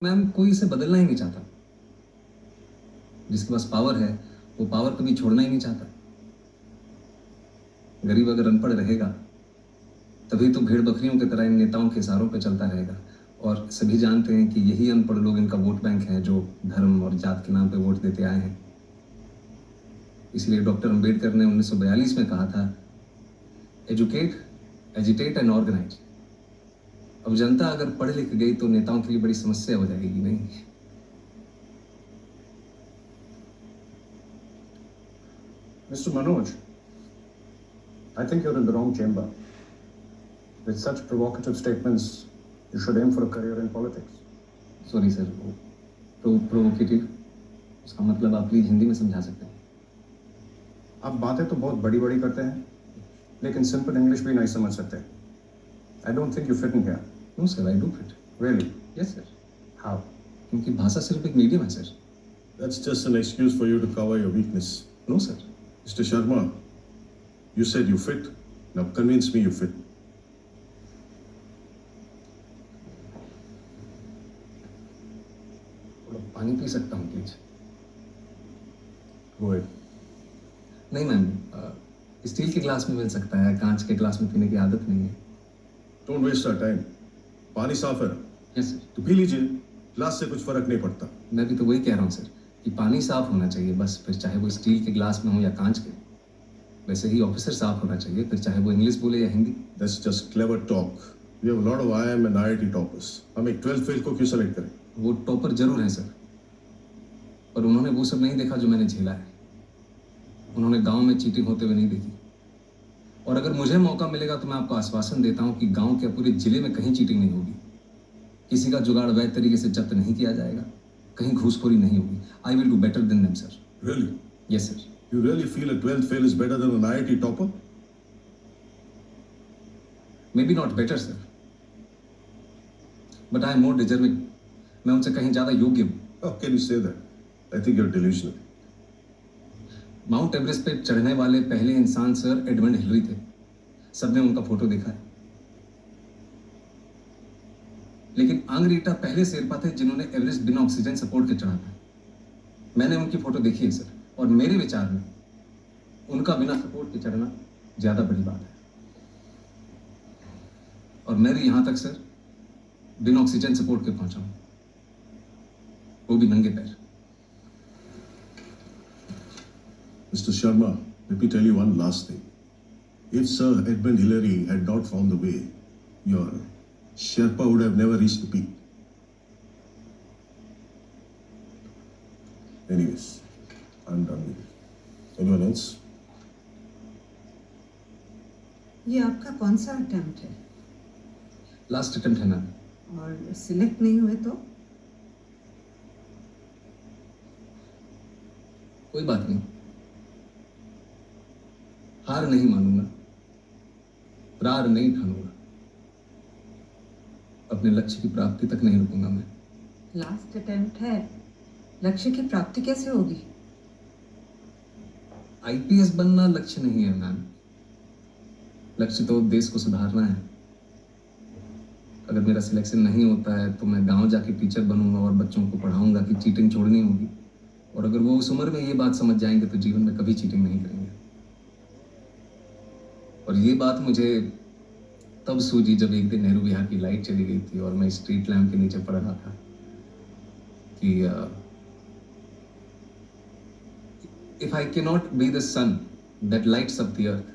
Ma'am कोई इसे बदलना ही नहीं चाहता। जिसके पास पावर है वो पावर कभी छोड़ना ही नहीं चाहता। गरीब अगर अनपढ़ रहेगा तभी तो भेड़ बकरियों की तरह इन नेताओं के इशारों पे चलता रहेगा। और सभी जानते हैं कि यही अनपढ़ लोग इनका वोट बैंक है जो धर्म और जात के नाम पे वोट देते आए हैं। इसलिए डॉक्टर अंबेडकर ने 1942 में कहा था, एजुकेट, एजिटेट एंड ऑर्गेनाइज। अब जनता अगर पढ़ लिख गई तो नेताओं के लिए बड़ी समस्या हो जाएगी नहीं? Mr. Manoj, I think you're in the wrong chamber. With such provocative statements, you should aim for a career in politics. Sorry sir, provocative उसका मतलब आप प्लीज हिंदी में समझा सकते हैं? आप बातें तो बहुत बड़ी बड़ी करते हैं, लेकिन सिंपल इंग्लिश भी नहीं समझ सकते। I don't think you fit in here. No sir, I do fit. Really? Yes sir, How? क्योंकि भाषा सिर्फ एक मीडियम है sir. That's just an excuse for you to cover your weakness. No sir. Mr. Sharma, you said you fit. Now convince me you fit. पानी P सकता हूँ please? Go ahead. नहीं ma'am, steel के glass में मिल सकता है, कांच के ग्लास में पीने की आदत नहीं है। Don't waste our time. पानी साफ है यस सर। तो पी लीजिए, ग्लास से कुछ फर्क नहीं पड़ता। मैं भी तो वही कह रहा हूँ सर कि पानी साफ होना चाहिए बस, फिर चाहे वो स्टील के ग्लास में हो या कांच के। वैसे ही ऑफिसर साफ होना चाहिए, फिर चाहे वो इंग्लिश बोले या Hindi. That's just clever talk. We have a lot of IIM and IIT toppers. हम एक 12th फेल को क्यों सेलेक्ट करें? वो टॉपर जरूर है सर, पर उन्होंने वो सब नहीं देखा जो मैंने झेला है। उन्होंने गांव में चीटिंग होते हुए नहीं देखी। और अगर मुझे मौका मिलेगा तो मैं आपको आश्वासन देता हूं कि गांव के पूरे जिले में कहीं चीटिंग नहीं होगी, किसी का जुगाड़ वैध तरीके से जब्त नहीं किया जाएगा, कहीं घूसखोरी नहीं होगी। I will do better than them sir. Really? Yes sir. You really feel a 12th fail is better than an IIT topper? May be not better sir, but I am more deserving. मैं उनसे कहीं ज्यादा योग्य हूँ। How can you say that? I think you're delusional. Mount Everest पे चढ़ने वाले पहले इंसान सर एडमंड हिलरी थे। सबने उनका फोटो देखा है। लेकिन आंग्रीटा पहले शेरपा थे जिन्होंने एवरेस्ट बिना ऑक्सीजन सपोर्ट के चढ़ा था। मैंने उनकी फोटो देखी है सर, और मेरे विचार में उनका बिना सपोर्ट के चढ़ना ज्यादा बड़ी बात है। और मैं भी यहां तक सर बिना ऑक्सीजन सपोर्ट के पहुंचा हूं, वो भी नंगे पैर। Mr. Sharma, let me tell you one last thing. If Sir Edmund Hillary had not found the way, your Sherpa would have never reached the peak. Anyways, I'm done with it. Anyone else? ये आपका कौन सा attempt है? Last attempt है ma'am. और select नहीं हुए तो? कोई बात नहीं, हार नहीं मानूंगा, प्रार नहीं ठानूंगा, अपने लक्ष्य की प्राप्ति तक नहीं रुकूंगा मैं। लास्ट अटेम्प्ट है, लक्ष्य की प्राप्ति कैसे होगी? आईपीएस बनना लक्ष्य नहीं है मैम, लक्ष्य तो देश को सुधारना है। अगर मेरा सिलेक्शन नहीं होता है तो मैं गांव जाके टीचर बनूंगा और बच्चों को पढ़ाऊंगा कि चीटिंग छोड़नी होगी। और अगर वो उस उम्र में ये बात समझ जाएंगे तो जीवन में कभी चीटिंग नहीं करेंगे। और ये बात मुझे तब सूझी जब एक दिन नेहरू विहार की लाइट चली गई थी और मैं स्ट्रीट लैंप के नीचे पड़ रहा था कि if I can not be the sun that lights up the earth,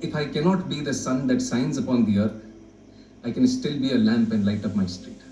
if I cannot be the sun that shines upon the earth, I can still be a lamp and light up my street.